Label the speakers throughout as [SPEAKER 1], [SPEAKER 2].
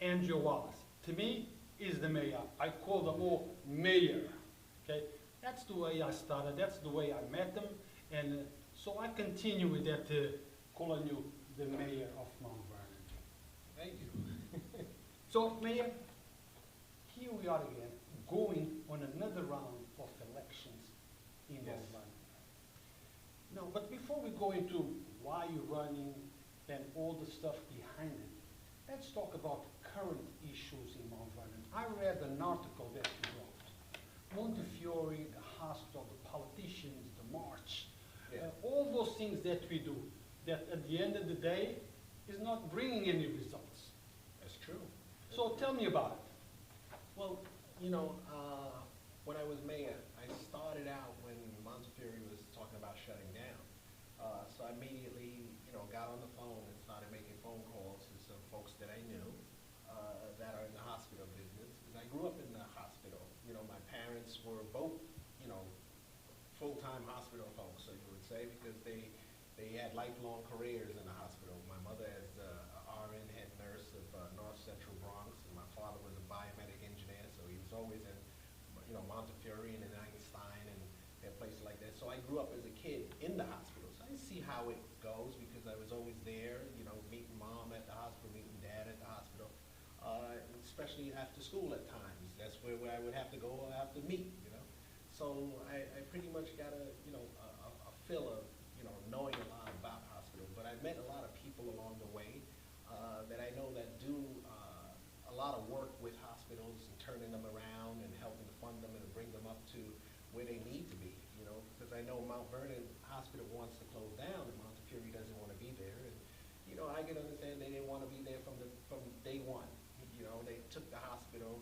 [SPEAKER 1] André Wallace. To me, is the mayor. I call them all mayor. Okay, that's the way I started. That's the way I met them, and so I continue with that, calling you the mayor of Mount Vernon.
[SPEAKER 2] Thank you.
[SPEAKER 1] So, Mayor, here we are again, going on another round of elections in
[SPEAKER 2] Yes.
[SPEAKER 1] Mount Vernon. No, but before we go into why you're running and all the stuff behind it, let's talk about current issues in Mount Vernon. I read an article that you wrote. Montefiore, the hospital, the politicians, the march,
[SPEAKER 2] Yeah.
[SPEAKER 1] all those things that we do, that at the end of the day is not bringing any results.
[SPEAKER 2] That's true.
[SPEAKER 1] So tell me about it.
[SPEAKER 2] Well, you know, when I was mayor, I started out when Montefiore was talking about shutting down. So I immediately, got on the phone and started making phone calls to some folks that I knew that are in the hospital business. Because I grew up in the hospital. My parents were both, full-time hospital folks, so you would say, because they had lifelong careers in the hospital. My mother as RN head nurse of North Central Bronx, and my father was a biomedic engineer, so he was always in, Montefiore and in Einstein and places like that. So I grew up as a kid in the hospital, so I see how it goes because I was always there, meeting mom at the hospital, meeting dad at the hospital, especially after school at times. That's where I would have to go or have to meet, So I pretty much got a feel of, knowing a lot about hospital, but I met a lot of people along the way that I know that do a lot of work with hospitals and turning them around and helping to fund them and bring them up to where they need to be, because I know Mount Vernon Hospital wants to close down and Montefiore doesn't want to be there. And, I can understand they didn't want to be there from day one. They took the hospital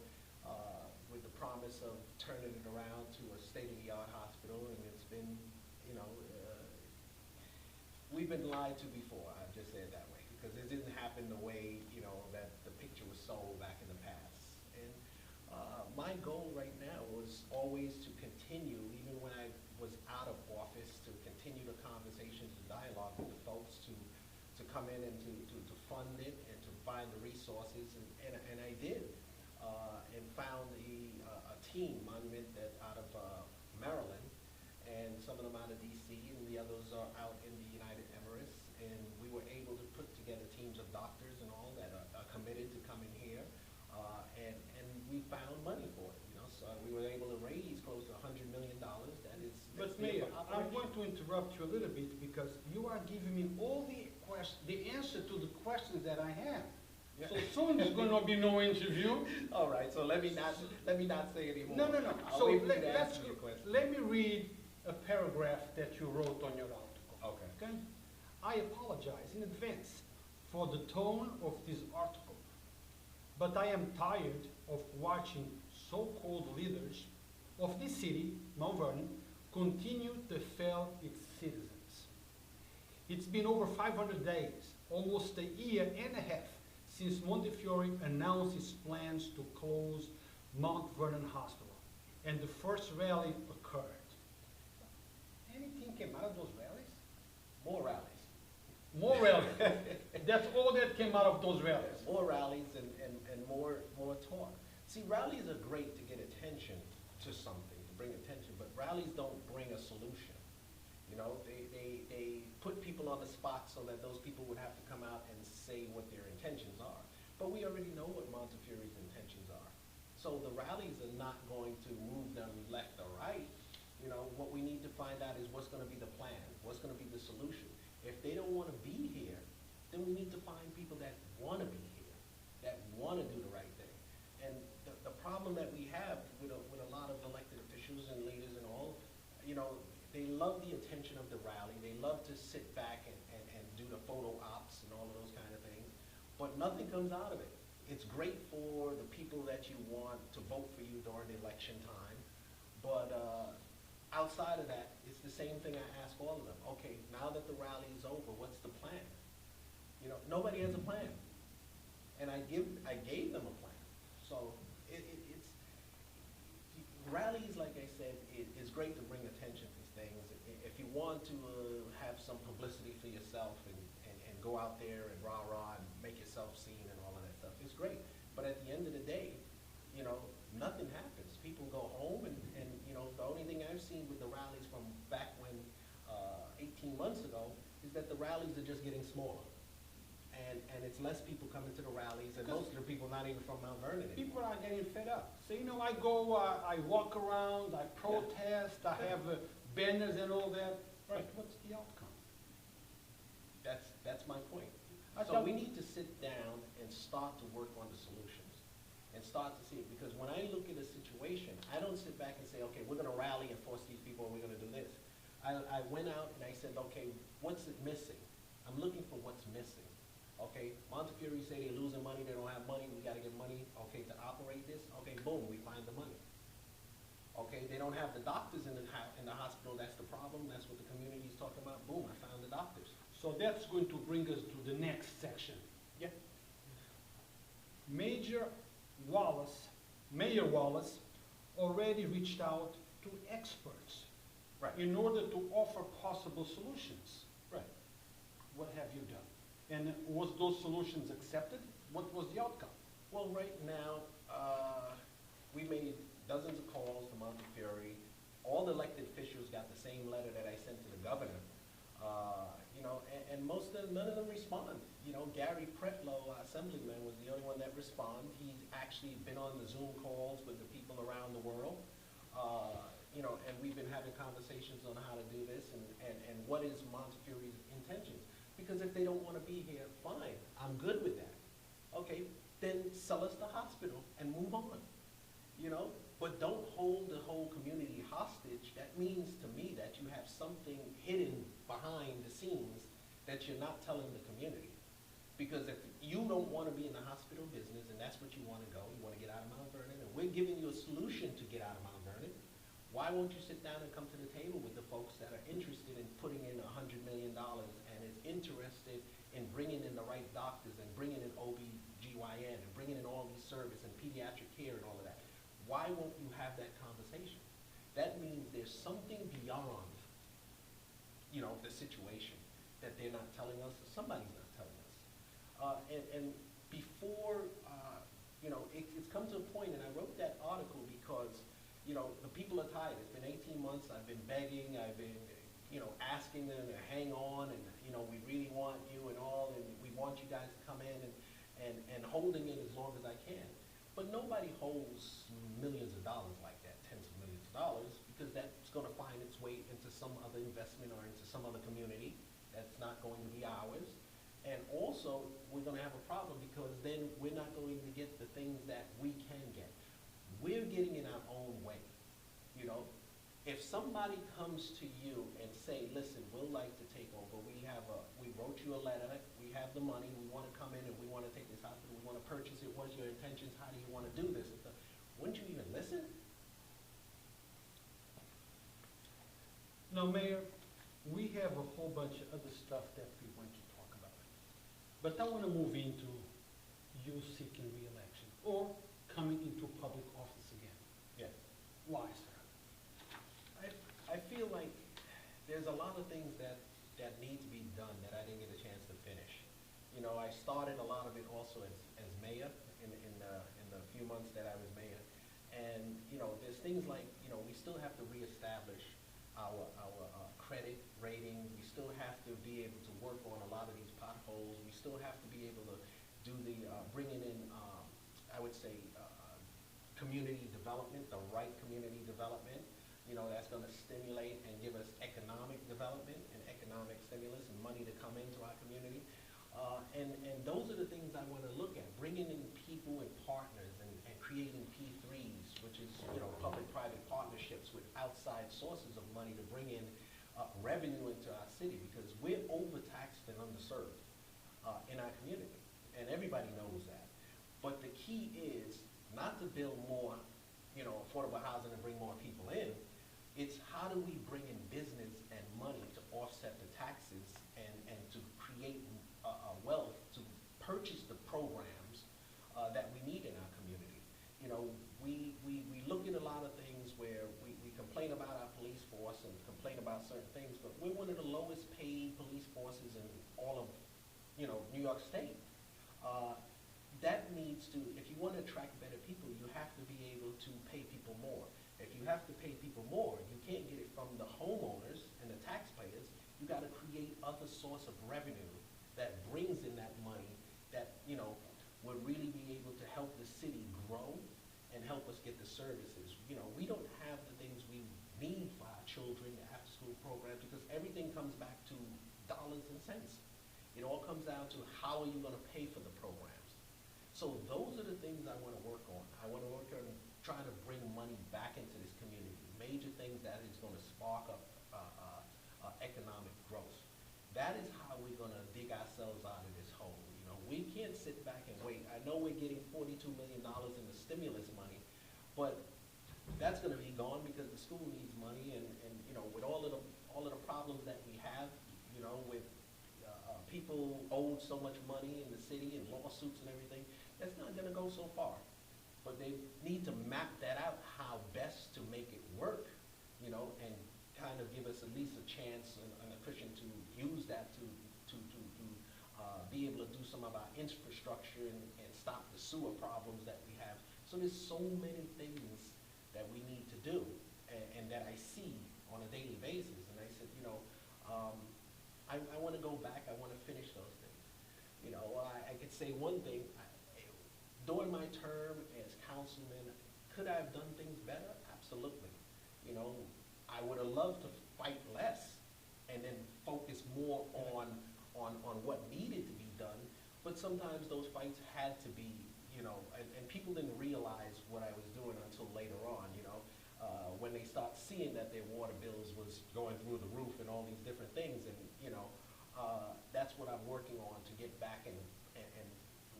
[SPEAKER 2] with the promise of turning it around to a state-of-the-art hospital, and it's been, we've been lied to before, I'll just say it that way, because it didn't happen the way, that the picture was sold back in the past. And my goal right now was always to continue, even when I was out of office, to continue the conversations and dialogue with the folks to come in and to fund it and to find the resources, and I did. And found a team, Monument, that out of Maryland, and some of them out of DC, and the others are out in the United Emirates, and we were able to put together teams of doctors and all that are committed to come in here, and we found money for it, So we were able to raise close to $100 million.
[SPEAKER 1] But Mayor, I'm going to interrupt you a little bit because you are giving me all the answer to the questions that I have.
[SPEAKER 2] Yeah.
[SPEAKER 1] So soon there's going to be no interview.
[SPEAKER 2] All right, so let me not say anymore.
[SPEAKER 1] No.
[SPEAKER 2] I'll
[SPEAKER 1] So
[SPEAKER 2] wait for you to answer your question.
[SPEAKER 1] let me read a paragraph that you wrote on your article.
[SPEAKER 2] Okay.
[SPEAKER 1] I apologize in advance for the tone of this article, but I am tired of watching so-called leaders of this city, Mount Vernon, continue to fail its citizens. It's been over 500 days, almost a year and a half, since Montefiore announced his plans to close Mt Vernon Hospital, and the first rally occurred. Anything came out of those rallies?
[SPEAKER 2] More rallies.
[SPEAKER 1] More rallies. That's all that came out of those rallies.
[SPEAKER 2] More rallies and more talk. See, rallies are great to get attention to something, to bring attention, but rallies don't bring a solution. They put people on the spot so that those people would have to come out and say what their intentions are. But we already know what Montefiore's intentions are. So the rallies are not going to move them left or right. What we need to find out is what's going to be the plan, what's going to be the solution. If they don't want to be here, then we need to find people that want to be here, that want to do the right thing. And the problem that we have with a lot of elected officials and leaders and all, they love the attention of the rally. They love to sit back and do the photo ops and all of those kind of things, but nothing comes out of it. It's great for the people that you want to vote for you during the election time, but outside of that, it's the same thing I ask all of them. Okay, now that the rally is over, what's the plan? Nobody has a plan, and I gave them a plan. So it's rallies, like I said, it's great to bring attention to things. If you want to have some publicity for yourself and go out there and rah-rah and make yourself seen and all of that stuff, it's great. nothing happens. People go home and you know, the only thing I've seen with the rallies from back when, 18 months ago, is that the rallies are just getting smaller. And it's less people coming to the rallies, and most of the people not even from Mount Vernon anymore.
[SPEAKER 1] People are getting fed up. So, you know, I go, I walk around, I protest, I have banners and all that.
[SPEAKER 2] Right.
[SPEAKER 1] But what's the outcome?
[SPEAKER 2] That's my point.
[SPEAKER 1] I
[SPEAKER 2] So
[SPEAKER 1] thought-
[SPEAKER 2] we need to sit down and start to work on the solutions and start to see it. Because when I look at a situation, I don't sit back and say, okay, we're gonna rally and force these people and we're gonna do this. I went out and I said, okay, what's it missing? I'm looking for what's missing. Okay, Montefiore say they're losing money, they don't have money, we gotta get money, okay, to operate this. Okay, boom, we find the money. Okay, they don't have the doctors in the hospital, that's the problem, that's what the community's talking about. Boom, I found the doctors.
[SPEAKER 1] So that's going to bring us to the next section.
[SPEAKER 2] Yeah.
[SPEAKER 1] Mayor Wallace already reached out to experts
[SPEAKER 2] Right.
[SPEAKER 1] in order to offer possible solutions.
[SPEAKER 2] Right.
[SPEAKER 1] What have you done? And was those solutions accepted? What was the outcome?
[SPEAKER 2] Well, right now, we made dozens of calls to Montefiore. All the elected officials got the same letter that I sent to the governor. You know, and none of them respond. You know, Gary Pretlow, Assemblyman, was the only one that responded. He's actually been on the Zoom calls with the people around the world. You know, and we've been having conversations on how to do this and what is Montefiore's intentions. Because if they don't want to be here, fine, I'm good with that. Okay, then sell us the hospital and move on, you know? But don't hold the whole community hostage. That means to me that you have something hidden behind the scenes that you're not telling the community. Because if you don't want to be in the hospital business and that's what you want to go, you want to get out of Mount Vernon, and we're giving you a solution to get out of Mount Vernon, why won't you sit down and come to the table with the folks that are interested in putting in $100 million and is interested in bringing in the right doctors and bringing in OB/GYN and bringing in all these service and pediatric care and all of that? Why won't you have that conversation? That means there's something beyond, you know, the situation that they're not telling us, or somebody's not telling us. And before, you know, it's come to a point, and I wrote that article because, you know, the people are tired. It's been 18 months. I've been begging. I've been, you know, asking them to hang on, and, you know, we really want you and all, and we want you guys to come in and holding it as long as I can. But nobody holds millions of dollars like that, tens of millions of dollars, because that's going to find its way into some other investment or into some other community that's not going to be ours. And also, we're going to have a problem because then we're not going to get the things that we can get. We're getting in our own way, you know. If somebody comes to you and say, listen, we'd like to take over, we wrote you a letter, we have the money, we want to come in and we want to take this hospital, we want to purchase it, what's your intentions, how do you want to do this? Wouldn't you even listen?
[SPEAKER 1] Now, Mayor, we have a whole bunch of other stuff that we want to talk about. But I want to move into you seeking re-election or coming into public office again.
[SPEAKER 2] Yeah.
[SPEAKER 1] Why, sir?
[SPEAKER 2] I feel like there's a lot of things that need to be done that I didn't get a chance to finish. You know, I started a lot of it also as mayor in the few months that I was mayor. And, you know, there's things like, you know, we still have to reestablish our credit rating. We still have to be able to work on a lot of these potholes. We still have to be able to do the, bringing in, I would say, community development, the right community development. You know, that's going to stimulate and give us economic development and economic stimulus and money to come into our community. And those are the things I want to look at, bringing in people and partners and creating P3s, which is, you know, public-private partnerships with outside sources of money to bring in revenue into our city, because we're overtaxed and underserved in our community, and everybody knows that. But the key is not to build more, you know, affordable housing and bring more people in. It's how do we bring in business and money to offset the taxes and to create wealth to purchase the programs that we need in our community. You know, we look at a lot of things where we complain about our police force and complain about certain things, but we're one of the lowest paid police forces in all of, you know, New York State. That needs to, if you want to attract better people, you have to be able to pay people more. If you have to pay people more, you can't get it from the homeowners and the taxpayers. You got to create other source of revenue that brings in that money that, you know, would really be able to help the city grow and help us get the services. You know, we don't have the things we need for our children, the after-school programs, because everything comes back to dollars and cents. It all comes down to how are you going to pay for the programs. So those are the things I want to work on. I want to work on trying to bring money back into this community. Major things that is going to spark up economic growth. That is how we're going to dig ourselves out of this hole. You know, we can't sit back and wait. I know we're getting $42 million in the stimulus money, but that's going to be gone because the school needs money, and you know, with all of the problems that we have, you know, with people owed so much money in the city and lawsuits and everything, that's not going to go so far. But they need to map that out, how best to make it work, you know, and kind of give us at least a chance and a cushion to use that to be able to do some of our infrastructure and stop the sewer problems that we have. So there's so many things that we need to do and that I see on a daily basis. And I said, you know, I want to go back. I want to finish those things. You know, I could say one thing. During my term as councilman, could I have done things better? Absolutely. You know, I would have loved to fight less and then focus more on what needed to be done. But sometimes those fights had to be, you know, and people didn't realize what I was doing until later on, you know, when they start seeing that their water bills was going through the roof and all these different things. And, you know, that's what I'm working on to get back and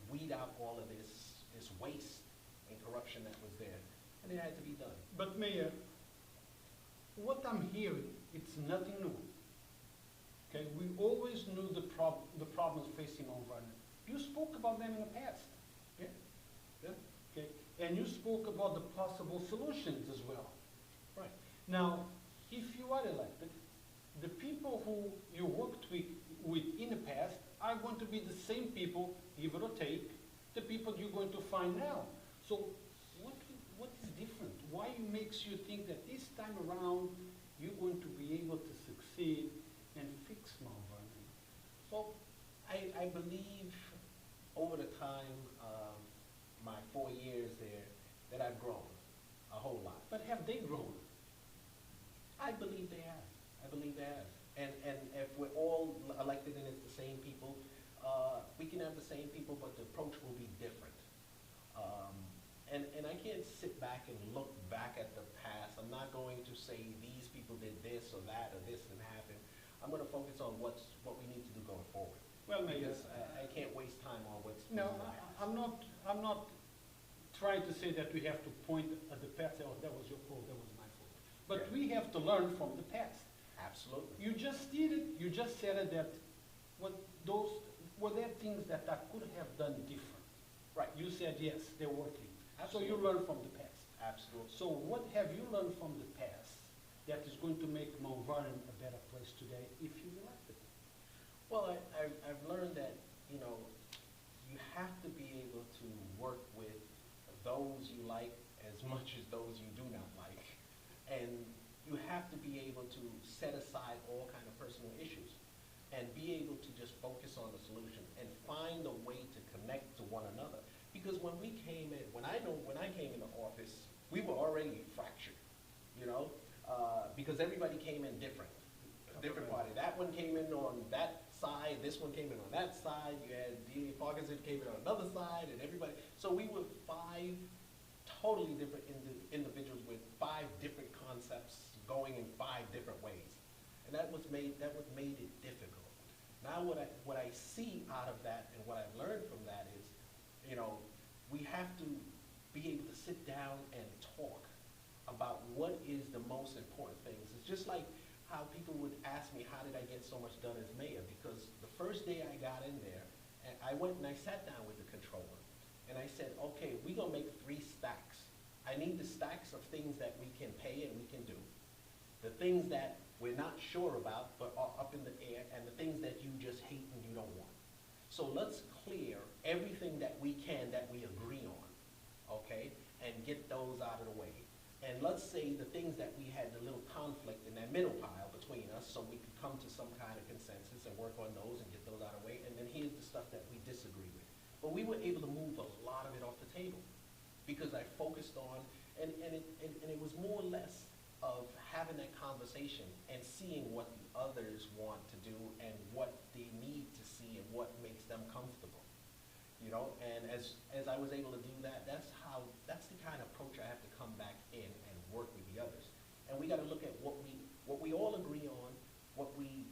[SPEAKER 2] weed out all of this waste and corruption that was there. And it had to be done.
[SPEAKER 1] But Mayor, what I'm hearing, it's nothing new. Okay, we always knew the problems facing Mount Vernon. You spoke about them in the past.
[SPEAKER 2] Yeah. Yeah.
[SPEAKER 1] Okay, and you spoke about the possible solutions as well.
[SPEAKER 2] Right.
[SPEAKER 1] Now, if you are elected, the people who you worked with in the past are going to be the same people, give it or take, the people you're going to find now. So what is different? Why makes you think that this time around you're going to be able to succeed and fix Mount Vernon?
[SPEAKER 2] Well, I believe over the time my 4 years there that I've grown a whole lot.
[SPEAKER 1] But have they grown?
[SPEAKER 2] I believe they have. I believe they have. And if we're all elected and it's the same people, we can have the same people, but the approach will be different. And I can't sit back and look back at the past. I'm not going to say these people did this or that or this didn't happen. I'm going to focus on what we need to do going forward.
[SPEAKER 1] Well, Mayor,
[SPEAKER 2] because I can't waste time on what's
[SPEAKER 1] no,
[SPEAKER 2] in the past.
[SPEAKER 1] I'm not trying to say that we have to point at the past, oh, that was your fault, that was my fault. But
[SPEAKER 2] Yeah.
[SPEAKER 1] we have to learn from the past.
[SPEAKER 2] Absolutely.
[SPEAKER 1] You just did it, you just said it that were there things that I could have done different.
[SPEAKER 2] Right.
[SPEAKER 1] You said yes, they're working.
[SPEAKER 2] Absolutely.
[SPEAKER 1] So you learn from the past.
[SPEAKER 2] Absolutely.
[SPEAKER 1] So what have you learned from the past that is going to make Mount Vernon a better place today if you elect it?
[SPEAKER 2] Well, I've learned that, you know, you have to be able to work with those you like as much as those you do not like. And you have to be able to set aside all kind of personal issues and be able to just focus on the solution and find a way to connect to one another. Because when I came into office, we were already fractured, you know, because everybody came in different party. That one came in on that side, this one came in on that side, you had D.A. Parkinson came in on another side, and everybody. So we were 5 totally different individuals with 5 different concepts going in 5 different ways. And that made it difficult. Now what I see out of that and what I've learned from that is, you know, we have to be able to sit down and talk about what is the most important things. It's just like how people would ask me, how did I get so much done as mayor? Because the first day I got in there, and I went and I sat down with the controller, and I said, okay, we're gonna make 3 stacks. I need the stacks of things that we can pay and we can do, the things that we're not sure about but are up in the air, and the things that you just hate and you don't want. So let's clear everything that we can that we agree on, And let's say the things that we had the little conflict in that middle pile between us, so we could come to some kind of consensus and work on those and get those out of the way, and then here's the stuff that we disagree with. But we were able to move a lot of it off the table, because I focused on, and it was more or less of having that conversation and seeing what the others want to do and what they need to see and what makes them comfortable. You know, and as I was able to do that, that's the kind of approach I have to come back in and work with the others. And we got to look at what we all agree on, what we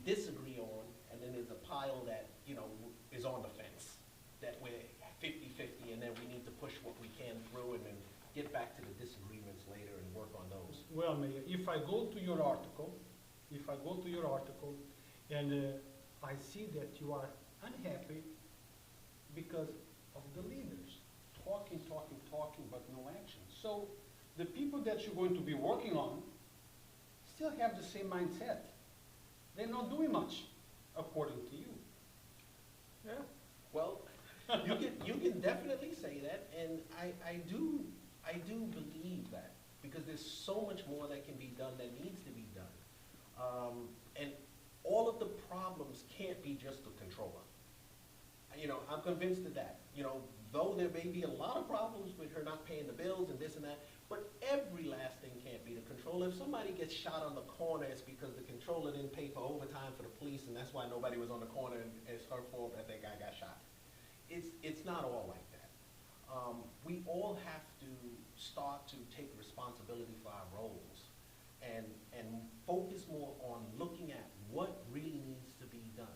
[SPEAKER 2] disagree on, and then there's a pile that, you know, is on the fence, that we're 50-50, and then we need to push what we can through and then get back to the disagreements later and work on those.
[SPEAKER 1] Well, Mayor, if I go to your article, and I see that you are unhappy because of the leaders, talking, but no action. So the people that you're going to be working on still have the same mindset. They're not doing much, according to you. Yeah.
[SPEAKER 2] Well, you can definitely say that, and I do believe that, because there's so much more that can be done that needs to be done. And all of the problems can't be just the controller. You know, I'm convinced of that. You know, though there may be a lot of problems with her not paying the bills and this and that, but every last thing can't be the controller. If somebody gets shot on the corner, it's because the controller didn't pay for overtime for the police, and that's why nobody was on the corner, and it's her fault that that guy got shot. It's not all like that. We all have to start to take responsibility for our roles and focus more on looking at what really needs to be done.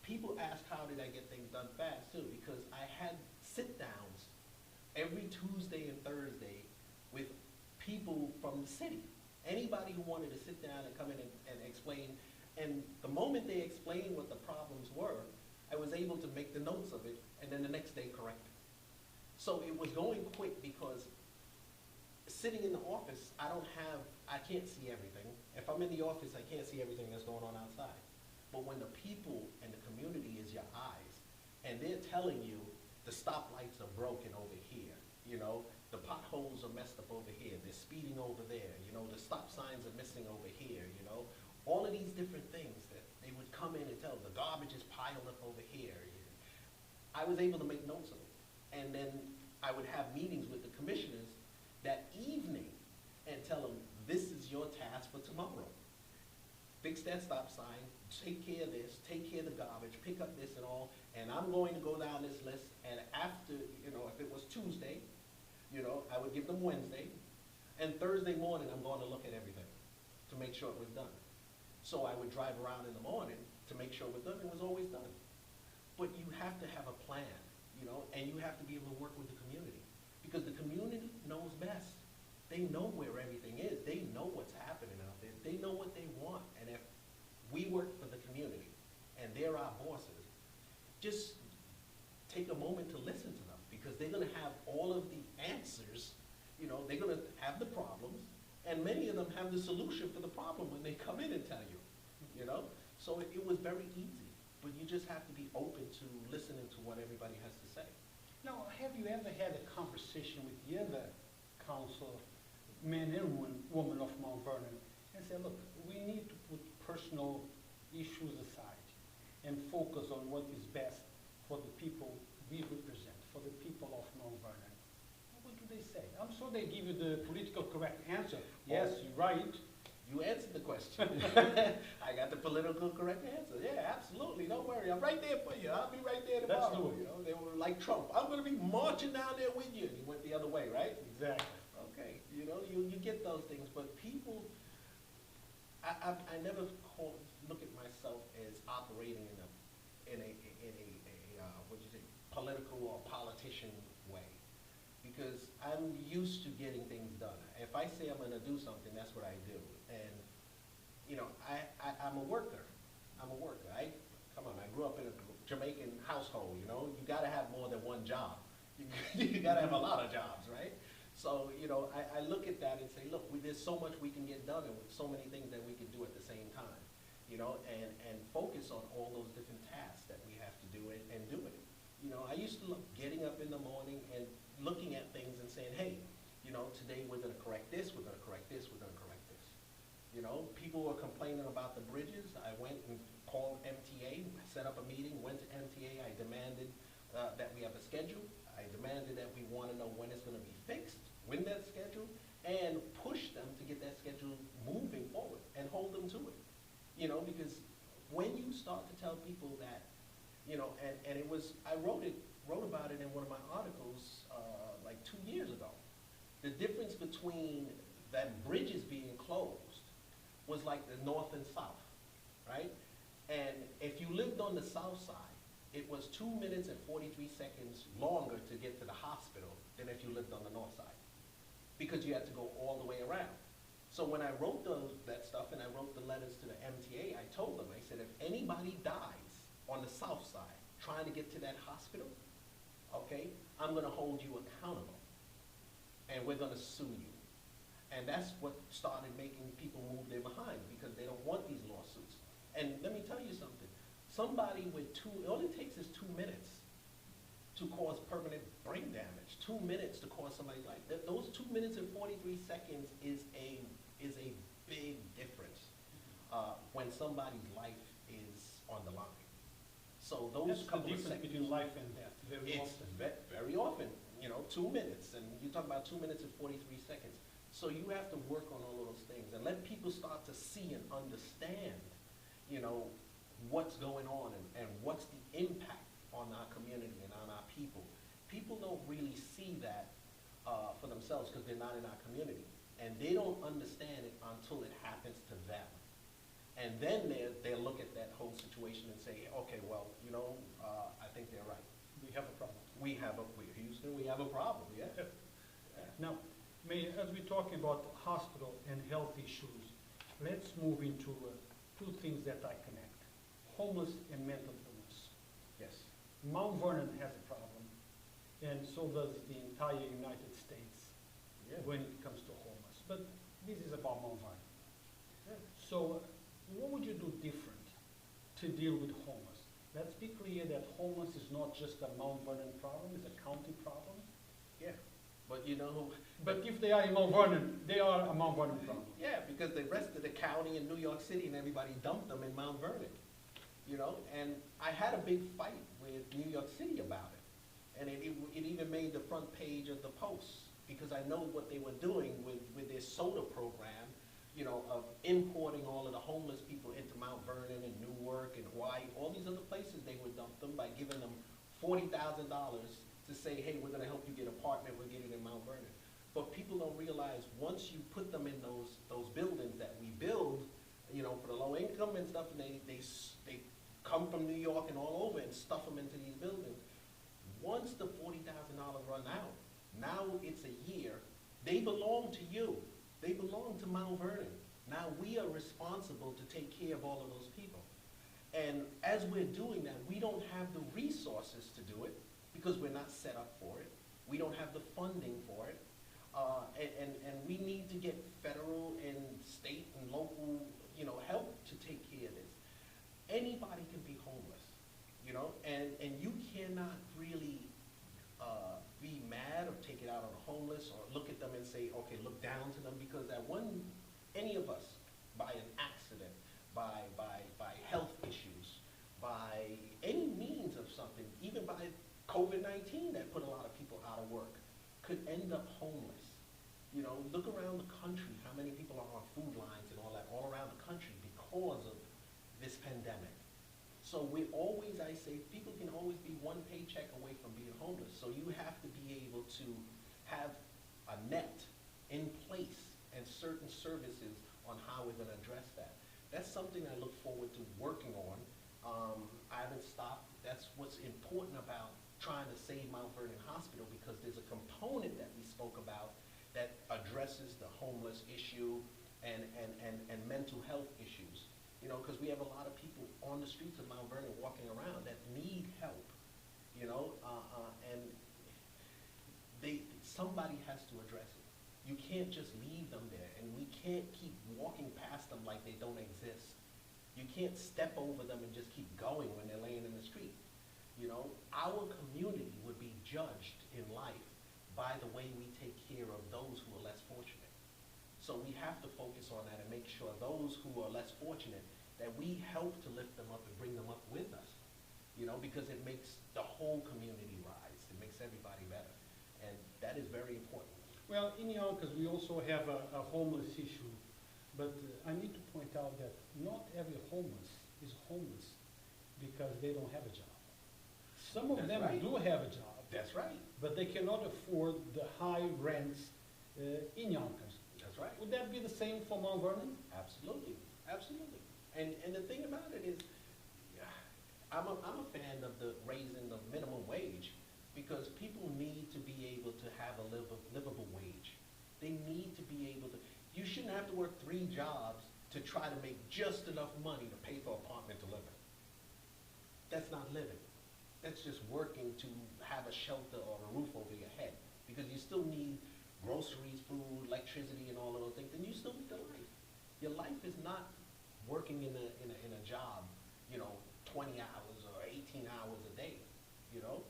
[SPEAKER 2] People ask, how did I get things done fast too? Because I had sit-downs every Tuesday and Thursday with people from the city. Anybody who wanted to sit down and come in and explain. And the moment they explained what the problems were, I was able to make the notes of it, and then the next day correct it. So it was going quick, because sitting in the office, I can't see everything. If I'm in the office, I can't see everything that's going on outside. But when the people and the community is your eyes, and they're telling you the stoplights are broken over here, you know, the potholes are messed up over here, they're speeding over there, you know, the stop signs are missing over here, you know, all of these different things that they would come in and tell, the garbage is piled up over here. I was able to make notes of it. And then I would have meetings with the commissioners that evening and tell them, this is your task for tomorrow. Fix that stop sign, take care of this, take care of the garbage, pick up this and all, and I'm going to go down this list, and after, you know, if it was Tuesday, you know, I would give them Wednesday, and Thursday morning I'm going to look at everything to make sure it was done. So I would drive around in the morning to make sure it was done. It was always done. But you have to have a plan, you know, and you have to be able to work with the community, because the community knows best. They know where everything is. They know what's happening out there. They know what they want. And if we work for the community and they're our bosses, just take a moment to listen to them, because they're going to have all of the answers. You know, they're going to have the problems, and many of them have the solution for the problem when they come in and tell you, you know. So it was very easy, but you just have to be open to listening to what everybody has to say.
[SPEAKER 1] Now, have you ever had a conversation with the other council, men and women of Mount Vernon, and say, look, we need to put personal issues aside and focus on what is best for the people we represent, for the people of Mount Vernon? What do they say? I'm sure they give you the political correct answer. Yes, you're right.
[SPEAKER 2] You answered the question. I got the political correct answer. Yeah, absolutely. Don't worry. I'm right there for you. I'll be right there tomorrow.
[SPEAKER 1] That's true.
[SPEAKER 2] You know, they were like Trump. I'm going to be marching down there with you. And he went the other way, right?
[SPEAKER 1] Exactly.
[SPEAKER 2] Okay. You know, you get those things, but people, I never look at myself as operating in a what do you say, political or politician way, because I'm used to getting things done. If I say I'm going to do something, that's what I do. And, you know, I'm a worker. I'm a worker. Come on, I grew up in a Jamaican household, you know. You got to have more than one job. You got to have a lot of jobs, right? So, you know, I look at that and say, look, there's so much we can get done, and so many things that we can do at the same time, you know, and focus on all those different tasks that we have to do and do it. You know, I used to love getting up in the morning and looking at things and saying, hey, You know, today we're gonna correct this, we're gonna correct this, we're gonna correct this. You know, people were complaining about the bridges. I went and called MTA, set up a meeting, went to MTA. I demanded that we have a schedule. I demanded that we want to know when it's going to be fixed, when that's scheduled, and push them to get that schedule moving forward and hold them to it. You know, because when you start to tell people that, you know, and it was, I wrote about it in one of my articles like 2 years ago. The difference between that bridges being closed was like the north and south, right? And if you lived on the south side, it was 2 minutes and 43 seconds longer to get to the hospital than if you lived on the north side, because you had to go all the way around. So when I wrote that stuff and I wrote the letters to the MTA, I told them, I said, if anybody dies on the south side trying to get to that hospital, okay, I'm gonna hold you accountable and we're gonna sue you. And that's what started making people move their behind, because they don't want these lawsuits. And let me tell you something. Somebody with all it takes is 2 minutes to cause permanent brain damage. 2 minutes to cause somebody's life. Those 2 minutes and 43 seconds is a big difference when somebody's life is on the line. So those
[SPEAKER 1] That's
[SPEAKER 2] couple
[SPEAKER 1] the
[SPEAKER 2] of
[SPEAKER 1] difference
[SPEAKER 2] seconds.
[SPEAKER 1] between life and death, very
[SPEAKER 2] It's
[SPEAKER 1] often.
[SPEAKER 2] very often, you know, 2 minutes, and you talk about 2 minutes and 43 seconds. So you have to work on all of those things and let people start to see and understand, you know, what's going on and what's the impact on our community and on our people. People don't really see that for themselves because they're not in our community, and they don't understand it until it happens to them. And then they'll look at that whole situation and say, okay, well, you know, I think they're right.
[SPEAKER 1] We have a problem.
[SPEAKER 2] Houston, we have a problem, yeah.
[SPEAKER 1] Now, Mayor, as we're talking about hospital and health issues, let's move into two things that I connect: homeless and mental illness.
[SPEAKER 2] Yes.
[SPEAKER 1] Mount Vernon has a problem, and so does the entire United States when it comes to homeless. But this is about Mount Vernon.
[SPEAKER 2] Yeah.
[SPEAKER 1] So what would you do different to deal with homeless? Let's be clear that homeless is not just a Mount Vernon problem, it's a county problem.
[SPEAKER 2] Yeah, but you know,
[SPEAKER 1] But if they are in Mount Vernon, they are a Mount Vernon problem.
[SPEAKER 2] yeah, because the rest of the county in New York City and everybody dumped them in Mount Vernon, you know, and I had a big fight with New York City about it. And it even made the front page of the Post, because I know what they were doing with their soda program, you know, of importing all of the homeless people into Mount Vernon and Newark and Hawaii, all these other places. They would dump them by giving them $40,000 to say, hey, we're gonna help you get an apartment, we'll get it in Mount Vernon. But people don't realize once you put them in those buildings that we build, you know, for the low income and stuff, and they come from New York and all over and stuff them into these buildings. Once the $40,000 run out, now it's a year, they belong to you. They belong to Mount Vernon. Now we are responsible to take care of all of those people. And as we're doing that, we don't have the resources to do it because we're not set up for it. We don't have the funding for it. And we need to get federal and state and local, you know, help to take care of this. Anybody can be homeless, you know, and you cannot really be mad or take it out on the homeless or look at them and say, okay, look down to them, because any of us, by an accident, by health issues, by any means of something, even by COVID-19 that put a lot of people out of work, could end up homeless. You know, look around the country, how many people are on food lines and all that, all around the country because of this pandemic. So I say, people can always be one paycheck away from being homeless. So you have to be able to have a net in place and certain services on how we're gonna address that. That's something I look forward to working on. I haven't stopped. That's what's important about trying to save Mount Vernon Hospital, because there's a component that we spoke about that addresses the homeless issue and mental health issues. You know, because we have a lot of people on the streets of Mount Vernon walking around that need help, you know, and somebody has to address it. You can't just leave them there, and we can't keep walking past them like they don't exist. You can't step over them and just keep going when they're laying in the street. You know, our community would be judged in life by the way we take care of those who are less fortunate. So we have to focus on that and make sure those who are less fortunate, that we help to lift them up and bring them up with us, you know, because it makes the whole community rise. It makes everybody better. And that is very important.
[SPEAKER 1] Well, in Yonkers, we also have a homeless issue, but I need to point out that not every homeless is homeless because they don't have a job. Some of
[SPEAKER 2] That's
[SPEAKER 1] them
[SPEAKER 2] right.
[SPEAKER 1] do have a job,
[SPEAKER 2] That's right.
[SPEAKER 1] but they cannot afford the high rents in Yonkers.
[SPEAKER 2] That's right.
[SPEAKER 1] Would that be the same for Mount Vernon?
[SPEAKER 2] Absolutely, absolutely. And the thing about it is, yeah, I'm a fan of the raising the minimum wage because people need to be able to have a livable wage. They need to be able to, you shouldn't have to work 3 jobs to try to make just enough money to pay for an apartment to live in. That's not living. That's just working to have a shelter or a roof over your head because you still need groceries, food, electricity, and all of those things, and you still need the life. Your life is not working in a job, you know, 20 hours or 18 hours a day, you know?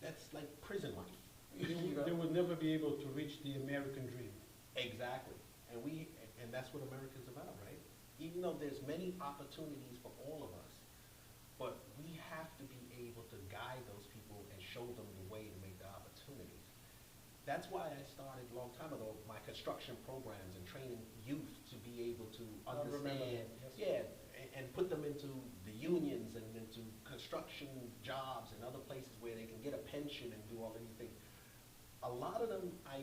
[SPEAKER 2] That's like prison life.
[SPEAKER 1] They would never be able to reach the American dream.
[SPEAKER 2] Exactly. And that's what America's about, right? Even though there's many opportunities for all of us, but we have to be able to guide those people and show them the way to make the opportunities. That's why I started a long time ago my construction programs and training youth to be able to understand,
[SPEAKER 1] yes.
[SPEAKER 2] and put them into the unions and into construction jobs and other places where they can get a pension and do all of these things. A lot of them I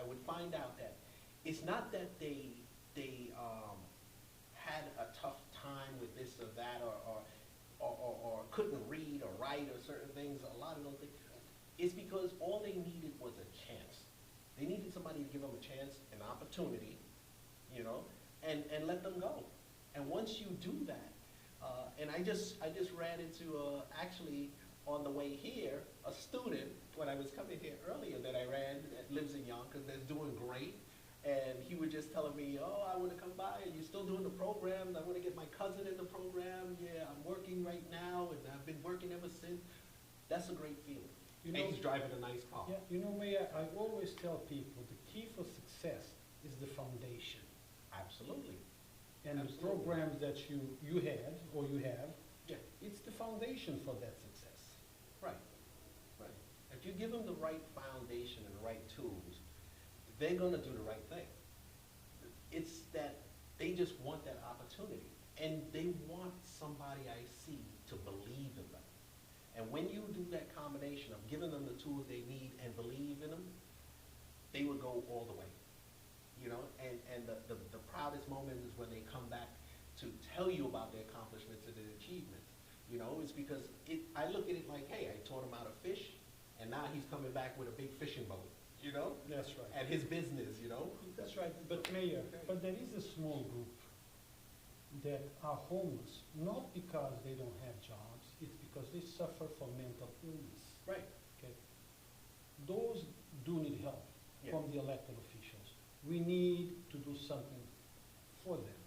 [SPEAKER 2] would find out that it's not that they had a tough time with this or that or couldn't read or write or certain things, a lot of those things. It's because all they needed was a chance. They needed somebody to give them a chance, an opportunity, you know, and let them go. And once you do that, and I just ran into, actually, on the way here, a student, when I was coming here earlier, that I ran, that lives in Yonkers, that's doing great. And he was just telling me, oh, I want to come by, and you're still doing the programs. I want to get my cousin in the program. Yeah, I'm working right now, and I've been working ever since. That's a great feeling.
[SPEAKER 1] You know,
[SPEAKER 2] and he's driving a nice car.
[SPEAKER 1] Yeah, you know, Mayor, I always tell people the key for success is the foundation.
[SPEAKER 2] Absolutely.
[SPEAKER 1] And
[SPEAKER 2] Absolutely.
[SPEAKER 1] the programs that you had, or you have,
[SPEAKER 2] Yeah.
[SPEAKER 1] it's the foundation for that success.
[SPEAKER 2] Right. Right. If you give them the right foundation and the right tools, they're going to do the right thing. It's that they just want that opportunity. And they want somebody I see to believe in them. And when you do that combination of giving them the tools they need and believe in them, they will go all the way. You know, and the proudest moment is when they come back to tell you about their accomplishments and their achievements. You know, it's because I look at it like, hey, I taught him how to fish, and now he's coming back with a big fishing boat. You know?
[SPEAKER 1] That's right.
[SPEAKER 2] And his business, you know?
[SPEAKER 1] That's right. But Mayor, but there is a small group that are homeless, not because they don't have jobs, it's because they suffer from mental illness.
[SPEAKER 2] Right.
[SPEAKER 1] Okay? Those do need help
[SPEAKER 2] Yeah.
[SPEAKER 1] from the elected officials. We need to do something for them.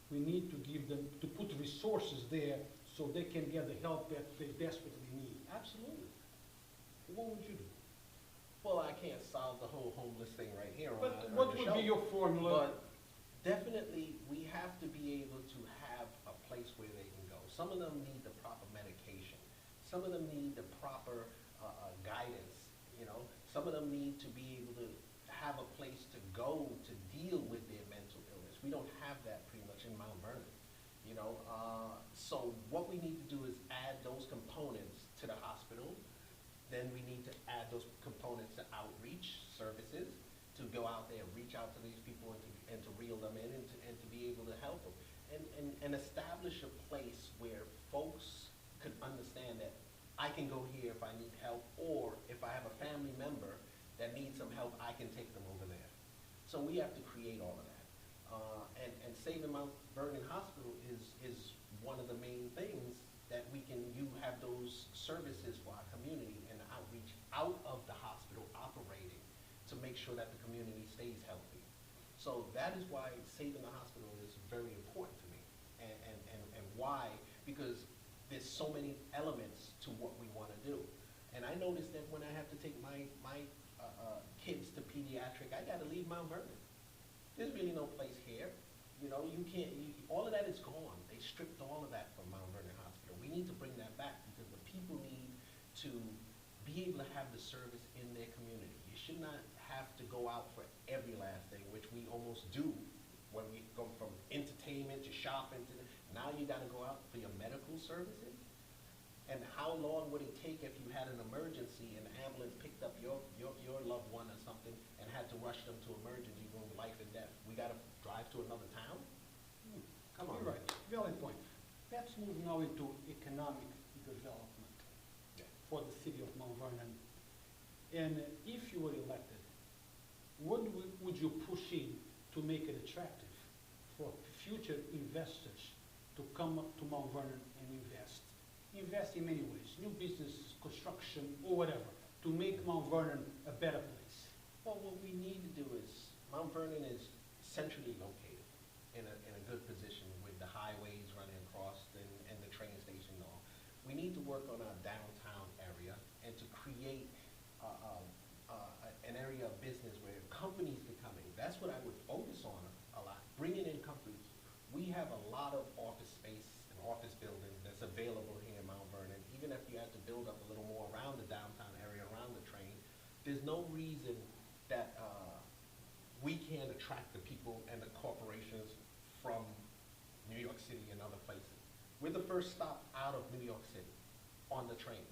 [SPEAKER 1] We need to give them, to put resources there so they can get the help that they desperately need.
[SPEAKER 2] Absolutely.
[SPEAKER 1] What would you do?
[SPEAKER 2] Well, I can't solve the whole homeless thing right here on
[SPEAKER 1] But
[SPEAKER 2] on
[SPEAKER 1] what
[SPEAKER 2] the
[SPEAKER 1] would
[SPEAKER 2] show.
[SPEAKER 1] be your formula?
[SPEAKER 2] But definitely, we have to be able to have a place where they can go. Some of them need the proper medication. Some of them need the proper guidance, you know. Some of them need to be able to have a place to go to deal with their mental illness. We don't have that pretty much in Mount Vernon, you know. So what we need to do is add those components to the hospital. Then we need to add those components to outreach services, to go out there and reach out to these people and to reel them in and to be able to help them. And establish a place where folks could understand that I can go here if I need help, or if I have a family member that needs some help, I can take them over there. So we have to create all of that. And Saving Mt Vernon Hospital is one of the main things that you have those services for our community and outreach out of the hospital operating to make sure that the community stays healthy. So that is why Saving the Hospital is very important to me. And why? Because there's so many elements to what we want to do. And I noticed that when I have to take my kids to pediatric, I gotta leave Mount Vernon. There's really no place here. You know, you can't, all of that is gone. They stripped all of that from Mount Vernon Hospital. We need to bring that back because the people need to be able to have the service in their community. You should not have to go out for every last thing, which we almost do when we go from entertainment to shopping to, now you gotta go out for your medical services? And how long would it take if you had an emergency and the ambulance picked up your loved one or something and had to rush them to emergency room, life and death? We gotta drive to another town? Come on.
[SPEAKER 1] You're right, valid point. Let's move now into economic development for the city of Mount Vernon. And if you were elected, what would you push in to make it attractive for future investors to come up to Mount Vernon and invest? Invest in many ways, new business, construction, or whatever, to make Mount Vernon a better place.
[SPEAKER 2] Well, what we need to do is, Mount Vernon is centrally located in a good position with the highways running across and the train station and all. We need to work on our downtown area and to create an area of business where companies can come in. That's what I would focus on a lot, bringing in companies. We have a lot of office space and office buildings that's available here in Mount Vernon. Even if you had to build up a little more around the downtown area, around the train, there's no reason that we can't attract the people and the corporations from New York City and other places. We're the first stop out of New York City on the train.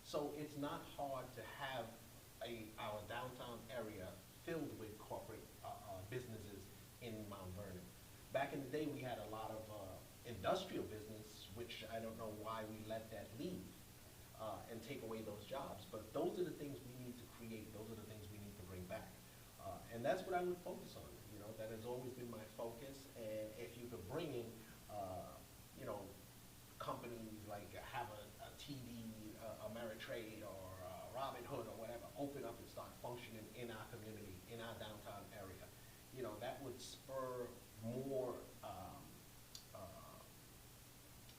[SPEAKER 2] So it's not hard to have our downtown area filled with corporate businesses in Mount Vernon. Back in the day, we had a lot of industrial business, which I don't know why we let that leave and take away those jobs. But those are the things we need to create. Those are the things we need to bring back. And that's what I would focus on. You know, that has always been my focus. And if you could bring in, you know, companies like have a TD, Ameritrade, or Robin Hood, or whatever, open up and start functioning in our community, in our downtown area. You know, that would spur more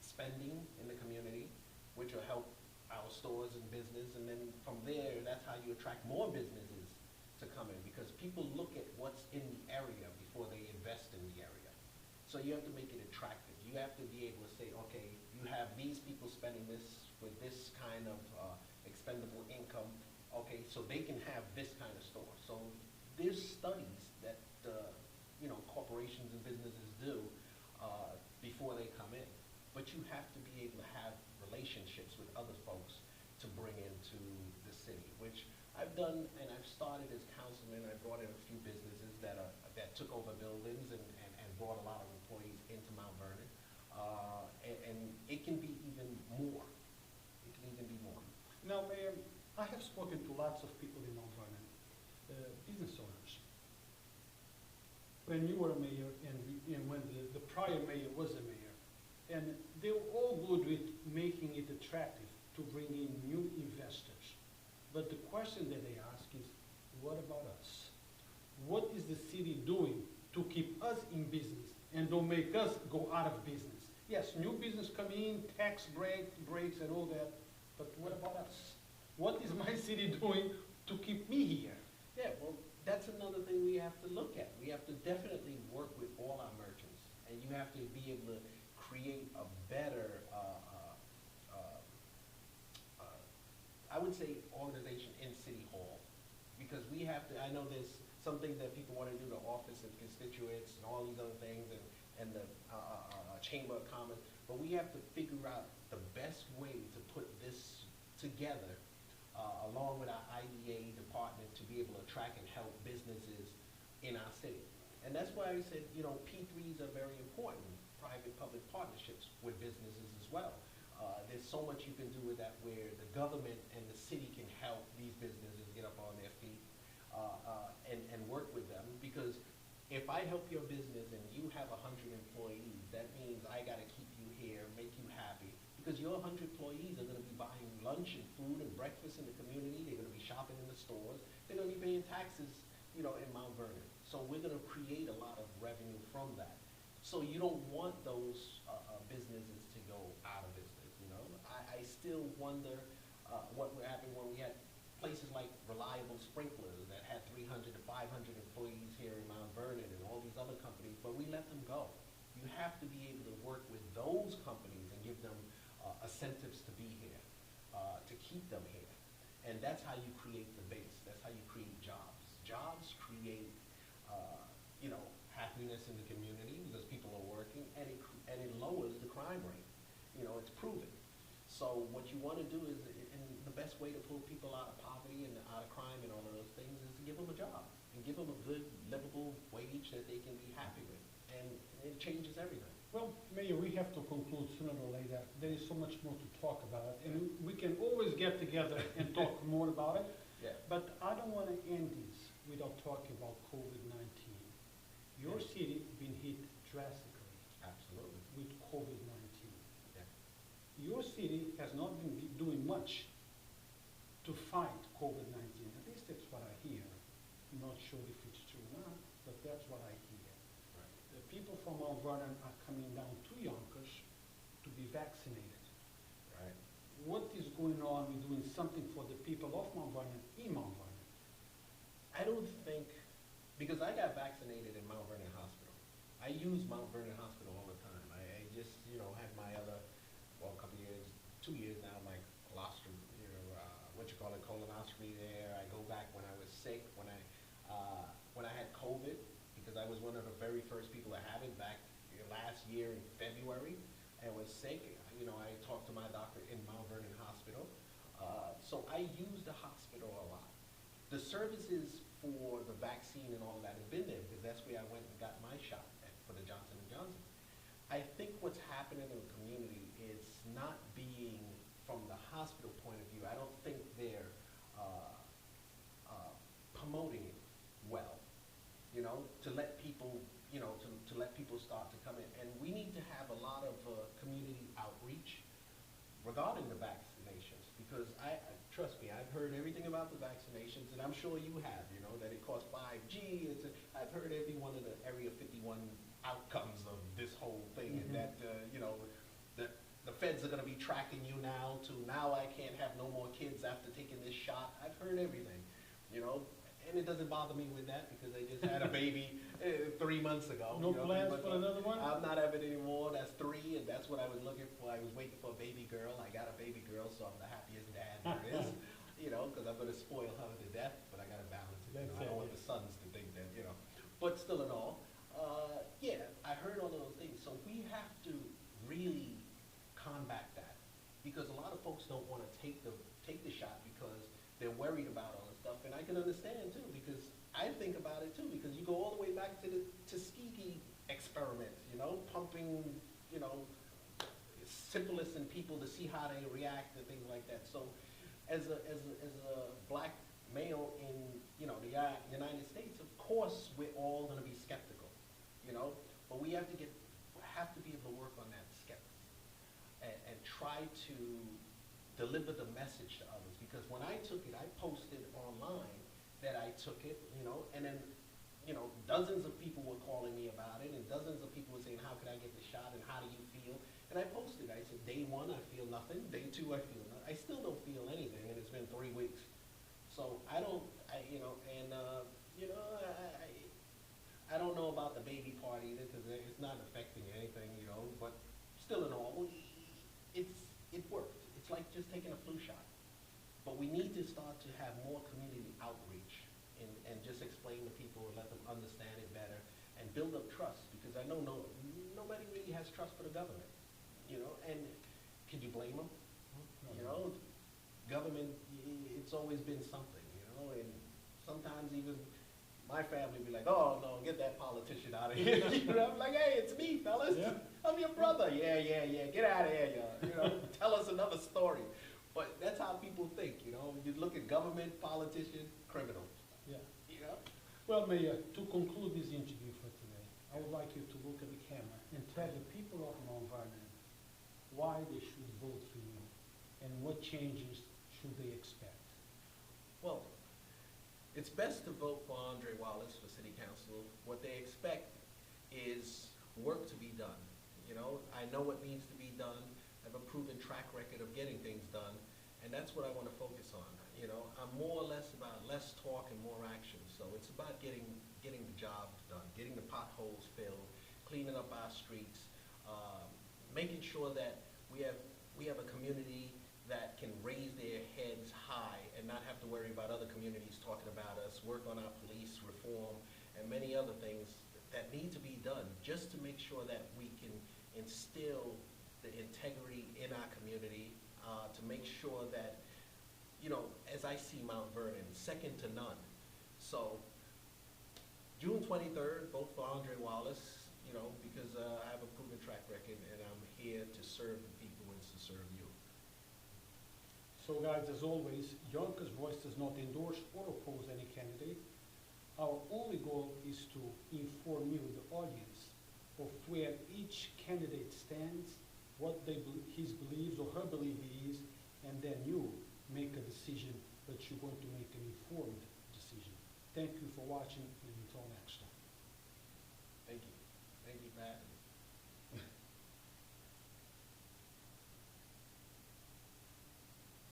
[SPEAKER 2] spending in the community, which will help our stores and business, and then from there, that's how you attract more businesses to come in, because people look at what's in the area before they invest in the area. So you have to make it attractive. You have to be able to say, okay, you have these people spending this with this kind of expendable income, okay, so they can have this kind of store. So there's studies that you know, corporations and businesses do before they come in. But you have to be able to have relationships with other folks to bring into the city, which I've done, and I've started as councilman. I brought in a few businesses that took over buildings and brought a lot of employees into Mount Vernon. And it can be even more. It can even be more.
[SPEAKER 1] Now, Mayor, I have spoken to lots of people in Mount Vernon, business owners. When you were a mayor and when the prior mayor was a mayor, and they were all good with making it attractive to bring in new investors. But the question that they ask is, what about us? What is the city doing to keep us in business and don't make us go out of business? Yes, new business come in, tax breaks and all that, but what about us? What is my city doing to keep me here?
[SPEAKER 2] Yeah, well, that's another thing we have to look at. We have to definitely work with all our merchants, and you have to be able to create a better, I would say, organization in City Hall. Because we have to, I know there's some things that people want to do, the office of constituents and all these other things, and the Chamber of Commerce, but we have to figure out the best way to put this together along with our IDA department to be able to attract and help businesses in our city. And that's why I said, you know, P3s are very important, private-public partnerships with businesses as well. There's so much you can do with that where the government and the city can help these businesses get up on their feet and work with them. Because if I help your business and you have 100 employees, that means I got to keep you here, make you happy. Because your 100 employees are going to be buying lunch and food and breakfast in the community. They're going to be shopping in the stores. They're going to be paying taxes, you know, in Mount Vernon. So we're going to create a lot of revenue from that. So you don't want those businesses to go out of business, you know. I still wonder what would happen when we had places like Reliable Sprinklers that had 300 to 500 employees here in Mount Vernon and all these other companies, but we let them go. You have to be able to work with those companies and give them incentives to be here, to keep them here. And that's how you create the base. That's how you create jobs. Jobs create, happiness in the community because people are working, and it lowers the crime rate. It's proven. So what you want to do is, and the best way to pull people out of poverty and out of crime and all of those things is to give them a job and give them a good, livable wage that they can be happy with. And it changes everything.
[SPEAKER 1] Well, Mayor, we have to conclude sooner or later. There is so much more to talk about, and we can always get together and talk more about it.
[SPEAKER 2] Yeah.
[SPEAKER 1] But I don't want to end this without talking about COVID-19. Your city been hit drastically
[SPEAKER 2] Absolutely.
[SPEAKER 1] with COVID-19.
[SPEAKER 2] Yeah.
[SPEAKER 1] Your city has not been doing much to fight COVID-19. At least that's what I hear. I'm not sure if it's true or not, but that's what I hear.
[SPEAKER 2] Right.
[SPEAKER 1] The people from Mount Vernon are coming down to Yonkers to be vaccinated.
[SPEAKER 2] Right.
[SPEAKER 1] What is going on with doing something for the people of Mount Vernon in Mount Vernon?
[SPEAKER 2] I don't think, because I got vaccinated in Mount Vernon Hospital. I use Mount Vernon Hospital all the time. I just, had my other, a couple years, 2 years now, my colostrum, colonoscopy there. I go back when I was sick, when I had COVID, because I was one of the very first people to have it back last year in February. I was sick. I talked to my doctor in Mount Vernon Hospital. So I use the hospital a lot. The services for the vaccine and all of that have been there because that's where I went and got my shot for the Johnson & Johnson. I think what's happening in the community is not being from the hospital point of view. I don't think they're promoting it well, to let people, to let people start to come in. And we need to have a lot of community outreach regarding the vaccinations because trust me, I've heard everything about the vaccinations, and I'm sure you have, that it costs 5G. I've heard every one of the Area 51 outcomes of this whole thing, and that, the feds are going to be tracking you now I can't have no more kids after taking this shot. I've heard everything, and it doesn't bother me with that because I just had a baby 3 months ago.
[SPEAKER 1] No plans for another one?
[SPEAKER 2] I'm not having any more. That's 3, and that's what I was looking for. I was waiting for a baby girl. I got a baby girl, so I'm the happiest dad there is, because I'm going to spoil her to death, but I got to balance it. I don't want the sons to think that, But still in all, I heard all of those things. So we have to really combat that because a lot of folks don't want to take the shot because they're worried about all this stuff. And I can understand too because I think about it too because you go all the way back to the Tuskegee experiments, pumping, syphilis in people to see how they react and things like that. So as a black male in, the United States, of course we're all going to be skeptical, but we have to be able to work on that skepticism and try to deliver the message to others. Because when I took it, I posted online that I took it, and then, dozens of people were calling me about it, and dozens of people were saying, how can I get the shot, and how do you feel? And I posted, I said, day 1, I feel nothing. Day 2, I feel nothing. I still don't feel anything, and it's been 3 weeks. So I don't know about the baby part either, because it's not affecting anything, but still in all, it worked. It's like just taking a flu shot. But we need to start to have more community outreach and just explain to people and let them understand it better and build up trust, because I know nobody really has trust for the government, and can you blame them? Government, it's always been something, and sometimes even my family be like, oh no, get that politician out of here. I'm like, hey, it's me, fellas. Yeah. I'm your brother. Yeah, get out of here, y'all. Tell us another story. But that's how people think, You look at government, politician, criminal.
[SPEAKER 1] Yeah. Well, Mayor, to conclude this interview for today, I would like you to look at the camera and tell the people of Mount Vernon why they should vote for you and what changes should they expect.
[SPEAKER 2] Well, it's best to vote for André Wallace for City Council. What they expect is work to be done. I know what needs to be done. I have a proven track record of getting things done, and that's what I want to focus on. are more or less about less talk and more action. So it's about getting the job done, getting the potholes filled, cleaning up our streets, making sure that we have a community that can raise their heads high and not have to worry about other communities talking about us, work on our police reform, and many other things that need to be done just to make sure that we can instill the integrity in our community, to make sure that, you know, as I see Mount Vernon, second to none. So June 23rd, vote for André Wallace, you know, because I have a proven track record and I'm here to serve the people and to serve you.
[SPEAKER 1] So guys, as always, Yonkers Voice does not endorse or oppose any candidate. Our only goal is to inform you, the audience, of where each candidate stands, what his beliefs or her belief is, and then you make a decision that you're going to make an informed decision. Thank you for watching, and until next time.